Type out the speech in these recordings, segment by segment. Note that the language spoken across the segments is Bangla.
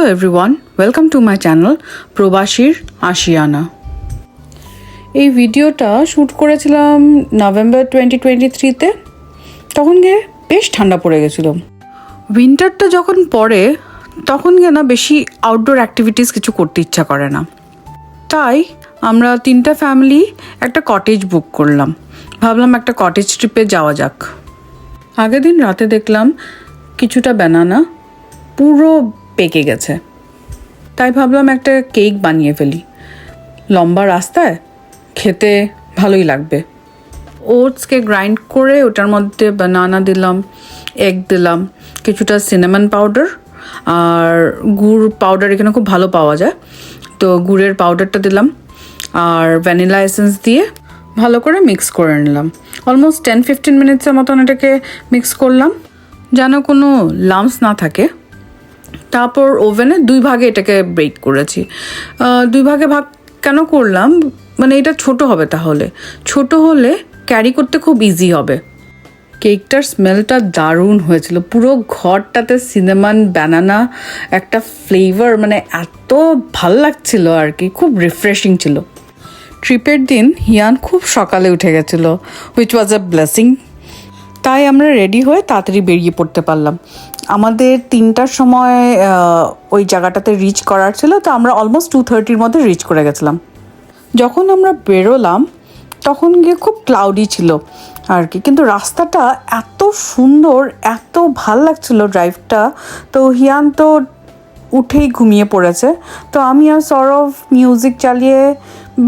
everyone, welcome to my channel প্রবাসীর আশিয়ানা। এই ভিডিওটা শ্যুট করেছিলাম নভেম্বর 2023-তে। তখন গিয়ে বেশ ঠান্ডা পড়ে গেছিলো। উইন্টারটা যখন পড়ে তখন গিয়ে না বেশি আউটডোর অ্যাক্টিভিটিস কিছু করতে ইচ্ছা করে না। তাই আমরা 3টা ফ্যামিলি একটা কটেজ বুক করলাম। ভাবলাম একটা কটেজ ট্রিপে যাওয়া যাক। আগের দিন রাতে দেখলাম কিছুটা ব্যানানা পুরো পেকে গেছে, তাই ভাবলাম একটা কেক বানিয়ে ফেলি। লম্বা রাস্তায় খেতে ভালোই লাগবে। ওটসকে গ্রাইন্ড করে ওটার মধ্যে বানানা দিলাম, এগ দিলাম, কিছুটা সিনামন পাউডার আর গুড় পাউডার এখানে খুব ভালো পাওয়া যায়, তো গুড়ের পাউডারটা দিলাম আর ভ্যানিলা এসেন্স দিয়ে ভালো করে মিক্স করে নিলাম। অলমোস্ট 10-15 মিনিটসের মতন এটাকে মিক্স করলাম যেন কোনো লাম্পস না থাকে। তারপর ওভেনে 2 ভাগে এটাকে বেক করেছি। 2 ভাগে ভাগ কেন করলাম, মানে এটা ছোট হবে, তাহলে ছোট হলে ক্যারি করতে খুব ইজি হবে। কেকটার স্মেলটা দারুণ হয়েছিল, পুরো ঘরটাতে সিনামন ব্যানানা একটা ফ্লেভার, মানে এত ভাল লাগছিল আর কি, খুব রিফ্রেশিং ছিল। ট্রিপের দিন হিয়ান খুব সকালে উঠে গেছিলো, হুইচ ওয়াজ আ ব্লেসিং। তাই আমরা রেডি হয়ে তাড়াতাড়ি বেরিয়ে পড়তে পারলাম। আমাদের 3টার সময় ওই জায়গাটাতে রিচ করার ছিল, তো আমরা অলমোস্ট 2:30-র মধ্যে রিচ করে গেছিলাম। যখন আমরা বেরোলাম তখন গিয়ে খুব ক্লাউডি ছিল আর কি, কিন্তু রাস্তাটা এত সুন্দর, এত ভাল লাগছিল ড্রাইভটা। তো হিয়ান তো উঠেই ঘুমিয়ে পড়েছে, তো আমি আর সৌরভ মিউজিক চালিয়ে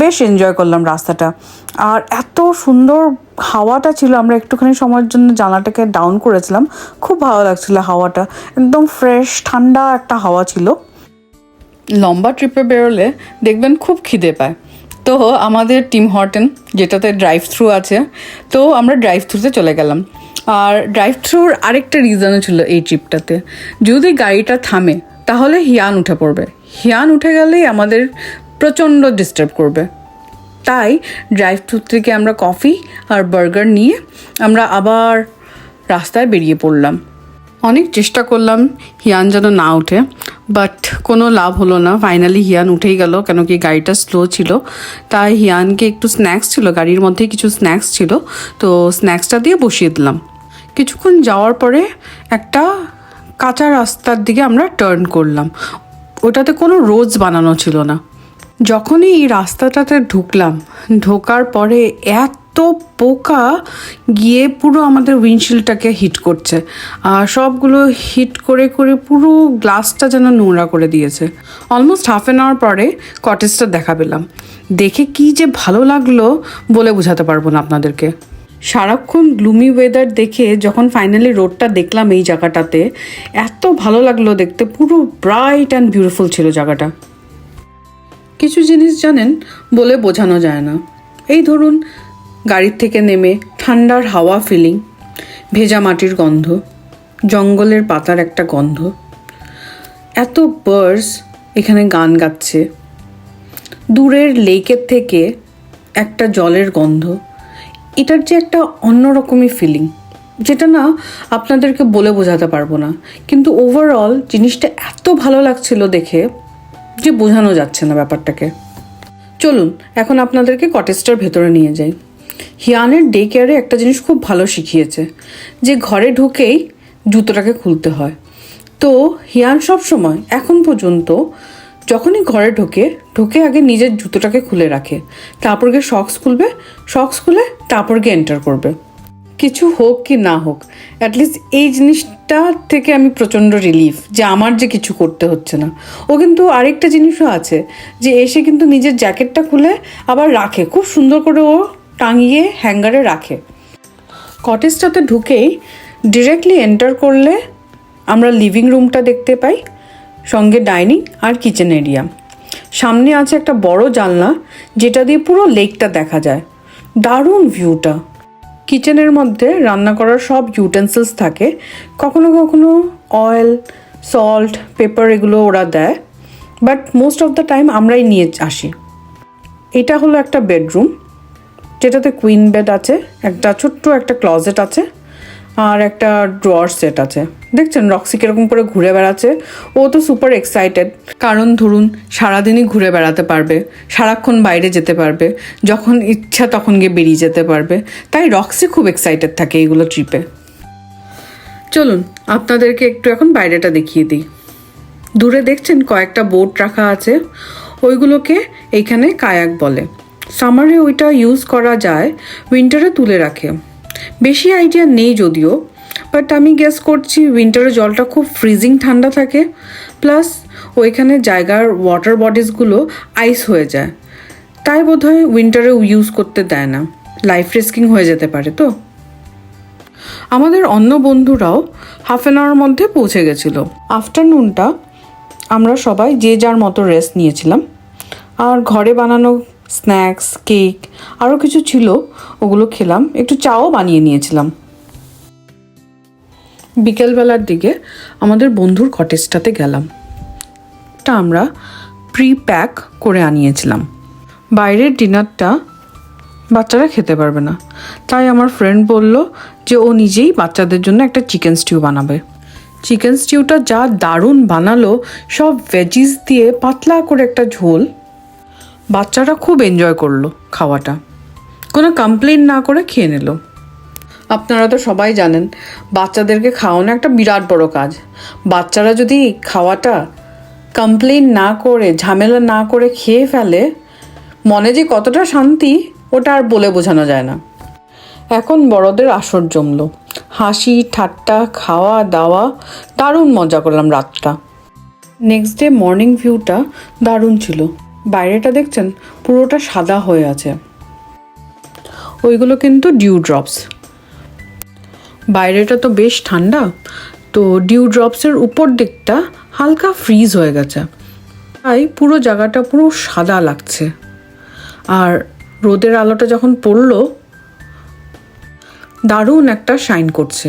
বেশ এনজয় করলাম রাস্তাটা। আর এত সুন্দর হাওয়াটা ছিল, আমরা একটুখানি সময়ের জন্য জানলাটাকে ডাউন করেছিলাম, খুব ভালো লাগছিল হাওয়াটা, একদম ফ্রেশ ঠান্ডা একটা হাওয়া ছিল। লম্বা ট্রিপে বেরোলে দেখবেন খুব খিদে পায়, তো আমাদের টিম হর্টন যেটাতে ড্রাইভ থ্রু আছে, তো আমরা ড্রাইভ থ্রুতে চলে গেলাম। আর ড্রাইভ থ্রুর আরেকটা রিজনও ছিল এই ট্রিপটাতে, যদি গাড়িটা থামে তাহলে হিয়ান উঠে পড়বে। হিয়ান উঠে গেলেই আমাদের প্রচণ্ড ডিস্টার্ব করবে। তাই ড্রাইভ থ্রু থেকে আমরা কফি আর বার্গার নিয়ে আমরা আবার রাস্তায় বেরিয়ে পড়লাম। অনেক চেষ্টা করলাম হিয়ান যেন না উঠে, বাট কোনো লাভ হলো না। ফাইনালি হিয়ান উঠেই গেল, কেন কি গাড়িটা স্লো ছিল। তাই হিয়ানকে একটু স্ন্যাক্স ছিল, গাড়ির মধ্যেই কিছু স্ন্যাক্স ছিল, তো স্ন্যাক্সটা দিয়ে বসিয়ে দিলাম। কিছুক্ষণ যাওয়ার পরে একটা কাঁচা রাস্তার দিকে আমরা টার্ন করলাম। ওটাতে কোনো রোজ বানানো ছিল না। যখনই এই রাস্তাটাতে ঢুকলাম, ঢোকার পরে এত পোকা গিয়ে পুরো আমাদের উইন্ডশিল্ডটাকে হিট করছে, আর সবগুলো হিট করে করে পুরো গ্লাসটা যেন নোংরা করে দিয়েছে। অলমোস্ট হাফ অ্যান আওয়ার পরে কটেজটা দেখা পেলাম। দেখে কি যে ভালো লাগলো বলে বোঝাতে পারবো না আপনাদেরকে। সারাক্ষণ গ্লুমি ওয়েদার দেখে যখন ফাইনালি রোডটা দেখলাম এই জায়গাটাতে, এত ভালো লাগলো দেখতে, পুরো ব্রাইট অ্যান্ড বিউটিফুল ছিল জায়গাটা। কিছু জিনিস জানেন বলে বোঝানো যায় না। এই ধরুন গাড়ির থেকে নেমে ঠান্ডার হাওয়া ফিলিং, ভেজা মাটির গন্ধ, জঙ্গলের পাতার একটা গন্ধ, এত বার্ডস এখানে গান গাচ্ছে, দূরের লেকের থেকে একটা জলের গন্ধ, এটার যে একটা অন্যরকমই ফিলিং, যেটা না আপনাদেরকে বলে বোঝাতে পারবো না। কিন্তু ওভারঅল জিনিসটা এত ভালো লাগছিল দেখে যে বোঝানো যাচ্ছে না ব্যাপারটাকে। চলুন এখন আপনাদেরকে কটেজটার ভেতরে নিয়ে যাই। হিয়ানের ডে কেয়ারে একটা জিনিস খুব ভালো শিখিয়েছে, যে ঘরে ঢুকেই জুতোটাকে খুলতে হয়। তো হিয়ান সব সময় এখন পর্যন্ত যখনই ঘরে ঢোকে আগে নিজের জুতোটাকে খুলে রাখে, তারপর গিয়ে সক্স খুলে তারপর গিয়ে এন্টার করবে। কিছু হোক কি না হোক, অ্যাটলিস্ট এই জিনিসটা থেকে আমি প্রচণ্ড রিলিফ যে আমার যে কিছু করতে হচ্ছে না। ও কিন্তু আরেকটা জিনিসও আছে, যে এসে কিন্তু নিজের জ্যাকেটটা খুলে আবার রাখে, খুব সুন্দর করে ও টাঙিয়ে হ্যাঙ্গারে রাখে। কটেজটাতে ঢুকেই ডিরেক্টলি এন্টার করলে আমরা লিভিং রুমটা দেখতে পাই, সঙ্গে ডাইনিং আর কিচেন এরিয়া। সামনে আছে একটা বড় জানলা, যেটা দিয়ে পুরো লেকটা দেখা যায়। দারুণ ভিউটা। কিচেনের মধ্যে রান্না করার সব ইউটেন্সিলস থাকে, কখনো কখনো অয়েল, সল্ট, পেপার এগুলো ওরা দেয়, but most of the time আমরাই নিয়ে আসি। এটা হলো একটা বেডরুম, যেটাতে কুইন বেড আছে, একটা ছোট্ট একটা ক্লজেট আছে, আর একটা ড্রয়ার সেট আছে। দেখছেন রক্সি কিরকম করে ঘুরে বেড়াচ্ছে, ও তো সুপার এক্সাইটেড। কারণ ধরুন সারাদিনই ঘুরে বেড়াতে পারবে, সারাক্ষণ বাইরে যেতে পারবে, যখন ইচ্ছা তখন গিয়ে বেরিয়ে যেতে পারবে, তাই রক্সি খুব এক্সাইটেড থাকে এইগুলো ট্রিপে। চলুন আপনাদেরকে একটু এখন বাইরেটা দেখিয়ে দিই। দূরে দেখছেন কয়েকটা বোট রাখা আছে, ওইগুলোকে এইখানে কায়াক বলে। সামারে ওইটা ইউজ করা যায়, উইন্টারে তুলে রাখে। বেশি আইডিয়া নেই যদিও, বাট আমি গেস করছি উইন্টারে জলটা খুব ফ্রিজিং ঠান্ডা থাকে, প্লাস ওইখানে জায়গার ওয়াটার বডিজগুলো আইস হয়ে যায়, তাই বোধহয় উইন্টারে ইউজ করতে দেয় না, লাইফ রিস্কিং হয়ে যেতে পারে। তো আমাদের অন্য বন্ধুরাও হাফ অ্যান আওয়ার মধ্যে পৌঁছে গেছিলো। আফটারনুনটা আমরা সবাই যে যার মতো রেস্ট নিয়েছিলাম, আর ঘরে বানানো স্ন্যাক্স, কেক আরও কিছু ছিল, ওগুলো খেলাম, একটু চাও বানিয়ে নিয়েছিলাম। বিকেলবেলার দিকে আমাদের বন্ধুর কটেজটাতে গেলাম। তা আমরা প্রি প্যাক করে আনিয়েছিলাম। বাইরের ডিনারটা বাচ্চারা খেতে পারবে না, তাই আমার ফ্রেন্ড বলল যে ও নিজেই বাচ্চাদের জন্য একটা চিকেন স্টিউ বানাবে। চিকেন স্টিউটা যা দারুণ বানালো, সব ভেজিস দিয়ে পাতলা করে একটা ঝোল। বাচ্চারা খুব এনজয় করলো খাওয়াটা, কোনো কমপ্লেন না করে খেয়ে নিল। আপনারা তো সবাই জানেন বাচ্চাদেরকে খাওয়ানো একটা বিরাট বড় কাজ। বাচ্চারা যদি খাওয়াটা কমপ্লেন না করে, ঝামেলা না করে খেয়ে ফেলে, মনে যে কতটা শান্তি ওটা আর বলে বোঝানো যায় না। এখন বড়দের আসর জমলো, হাসি ঠাট্টা, খাওয়া দাওয়া, দারুণ মজা করলাম রাতটা। নেক্সট ডে মর্নিং ভিউটা দারুণ ছিল। বাইরেটা দেখছেন পুরোটা সাদা হয়ে আছে, ওইগুলো কিন্তু ডিউ ড্রপস। বাইরেটা তো বেশ ঠান্ডা, তো ডিউ ড্রপসের উপর দিকটা হালকা ফ্রিজ হয়ে গেছে, তাই পুরো জায়গাটা পুরো সাদা লাগছে। আর রোদের আলোটা যখন পড়লো, দারুণ একটা শাইন করছে।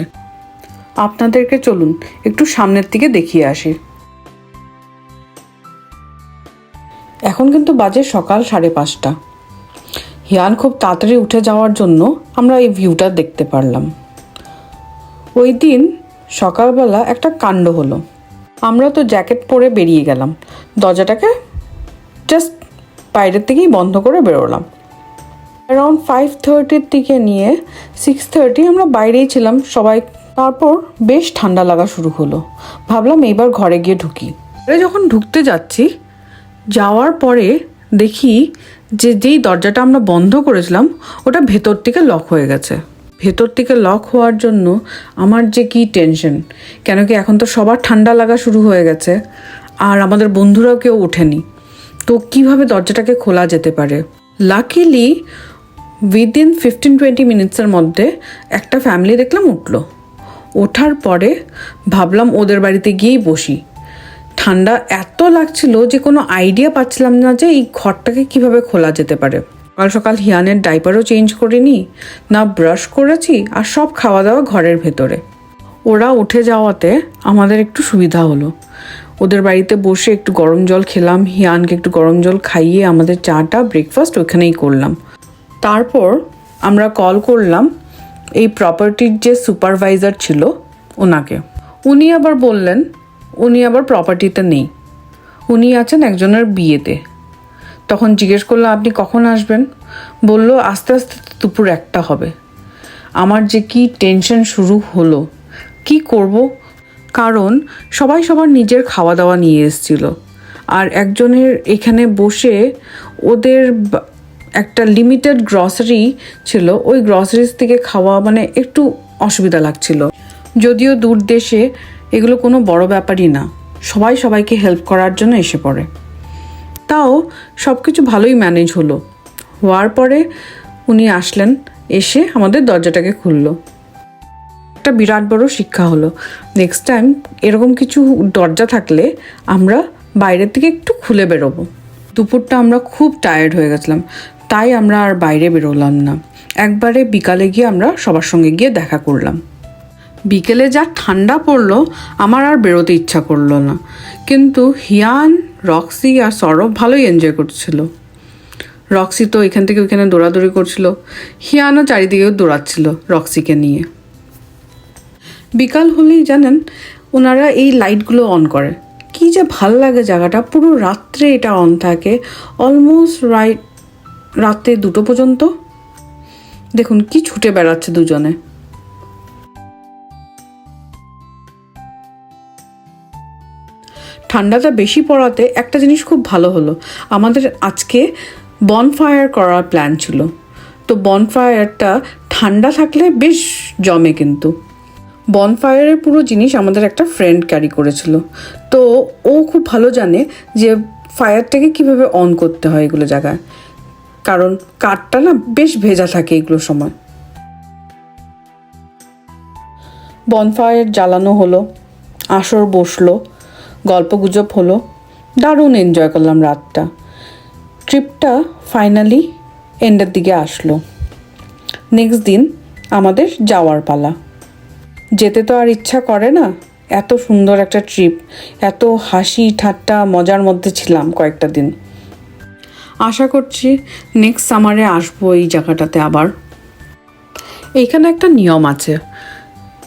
আপনাদেরকে চলুন একটু সামনের দিকে দেখিয়ে আসি। এখন কিন্তু বাজে সকাল 5:30। হিয়ান খুব তাড়াতাড়ি উঠে যাওয়ার জন্য আমরা এই ভিউটা দেখতে পারলাম। ওই দিন সকালবেলা একটা কাণ্ড হলো। আমরা তো জ্যাকেট পরে বেরিয়ে গেলাম, দরজাটাকে জাস্ট বাইরের থেকেই বন্ধ করে বেরোলাম। অ্যারাউন্ড 5:30 দিকে নিয়ে 6:30 আমরা বাইরেই ছিলাম সবাই। তারপর বেশ ঠান্ডা লাগা শুরু হলো, ভাবলাম এইবার ঘরে গিয়ে ঢুকি। যখন ঢুকতে যাচ্ছি, যাওয়ার পরে দেখি যে যেই দরজাটা আমরা বন্ধ করেছিলাম ওটা ভেতর থেকে লক হয়ে গেছে। ভেতর থেকে লক হওয়ার জন্য আমার যে কি টেনশন, কেন কি এখন তো সবার ঠান্ডা লাগা শুরু হয়ে গেছে, আর আমাদের বন্ধুরাও কেউ ওঠেনি, তো কিভাবে দরজাটাকে খোলা যেতে পারে। লাকিলি উইদিন 15-20 মিনিটসের মধ্যে একটা ফ্যামিলি দেখলাম উঠলো। ওঠার পরে ভাবলাম ওদের বাড়িতে গিয়েই বসি। ঠান্ডা এত লাগছিল যে কোনো আইডিয়া পাচ্ছিলাম না যে এই ঘরটাকে কিভাবে খোলা যেতে পারে। সকাল সকাল হিয়ানের ডাইপারও চেঞ্জ করিনি, না ব্রাশ করেছি, আর সব খাওয়া দাওয়া ঘরের ভেতরে। ওরা উঠে যাওয়াতে আমাদের একটু সুবিধা হলো। ওদের বাড়িতে বসে একটু গরম জল খেলাম, হিয়ানকে একটু গরম জল খাইয়ে আমাদের চাটা ব্রেকফাস্ট ওখানেই করলাম। তারপর আমরা কল করলাম এই প্রপার্টির যে সুপারভাইজার ছিল ওনাকে। উনি আবার বললেন উনি আবার প্রপার্টিতে নেই, উনি আছেন একজনের বিয়েতে। তখন জিজ্ঞেস করলাম আপনি কখন আসবেন? বলল আস্তে আস্তে দুপুর 1টা হবে। আমার যে কি টেনশন শুরু হলো, কি করব, কারণ সবাই সবার নিজের খাওয়া দাওয়া নিয়ে এসেছিল, আর একজনের এখানে বসে ওদের একটা লিমিটেড গ্রসারি ছিল, ওই গ্রসারিজ থেকে খাওয়া মানে একটু অসুবিধা লাগছিল। যদিও দূর দেশে এগুলো কোনো বড় ব্যাপারই না, সবাই সবাইকে হেল্প করার জন্য এসে পড়ে। তাও সব কিছু ভালোই ম্যানেজ হলো। হওয়ার পরে উনি আসলেন, এসে আমাদের দরজাটাকে খুললো। একটা বিরাট বড় শিক্ষা হলো, নেক্সট টাইম এরকম কিছু দরজা থাকলে আমরা বাইরের থেকে একটু খুলে বেরোবো। দুপুরটা আমরা খুব টায়ার্ড হয়ে গেছিলাম, তাই আমরা আর বাইরে বেরোলাম না। একবারে বিকালে গিয়ে আমরা সবার সঙ্গে গিয়ে দেখা করলাম। বিকেলে যা ঠান্ডা পড়লো আমার আর বেরোতে ইচ্ছা করলো না, কিন্তু হিয়ান, রক্সি আর সৌরভ ভালোই এনজয় করছিল। রক্সি তো এখান থেকে ওইখানে দৌড়াদৌড়ি করছিল, হিয়ানও চারিদিকেও দৌড়াচ্ছিল রক্সিকে নিয়ে। বিকাল হলেই জানেন ওনারা এই লাইটগুলো অন করে, কি যে ভাল লাগে জায়গাটা। পুরো রাত্রে এটা অন থাকে, অলমোস্ট রাতে 2টো পর্যন্ত। দেখুন কি ছুটে বেড়াচ্ছে দুজনে। ঠান্ডাটা বেশি পড়াতে একটা জিনিস খুব ভালো হলো, আমাদের আজকে বনফায়ার করার প্ল্যান ছিল। তো বনফায়ারটা ঠান্ডা থাকলে বেশ জমে, কিন্তু বনফায়ারের পুরো জিনিস আমাদের একটা ফ্রেন্ড ক্যারি করেছিল। তো ও খুব ভালো জানে যে ফায়ারটাকে কিভাবে অন করতে হয় এগুলো জায়গায়, কারণ কাঠটা না বেশ ভেজা থাকে এগুলোর সময়। বনফায়ার জ্বালানো হলো, আসর বসলো, গল্পগুজব হলো, দারুণ এনজয় করলাম রাতটা। ট্রিপটা ফাইনালি এন্ডের দিকে আসলো। নেক্সট দিন আমাদের যাওয়ার পালা। যেতে তো আর ইচ্ছা করে না, এত সুন্দর একটা ট্রিপ, এত হাসি ঠাট্টা মজার মধ্যে ছিলাম কয়েকটা দিন। আশা করছি নেক্সট সামারে আসবো এই জায়গাটাতে আবার। এইখানে একটা নিয়ম আছে,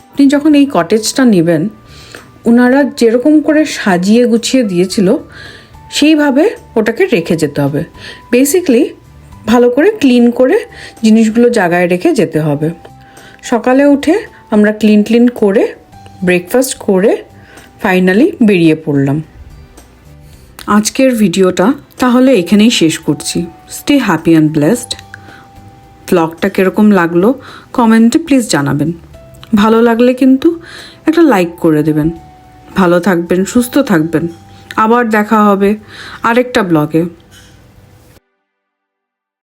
আপনি যখন এই কটেজটা নেবেন, ওনারা যেরকম করে সাজিয়ে গুছিয়ে দিয়েছিল সেইভাবে ওটাকে রেখে যেতে হবে। বেসিক্যালি ভালো করে ক্লিন করে জিনিসগুলো জায়গায় রেখে যেতে হবে। সকালে উঠে আমরা ক্লিন করে ব্রেকফাস্ট করে ফাইনালি বেরিয়ে পড়লাম। আজকের ভিডিওটা তাহলে এখানেই শেষ করছি। Stay happy and blessed. ব্লগটা কীরকম লাগলো কমেন্টে প্লিজ জানাবেন। ভালো লাগলে কিন্তু একটা লাইক করে দেবেন। ভালো থাকবেন, সুস্থ থাকবেন। আবার দেখা হবে আরেকটা ব্লগে।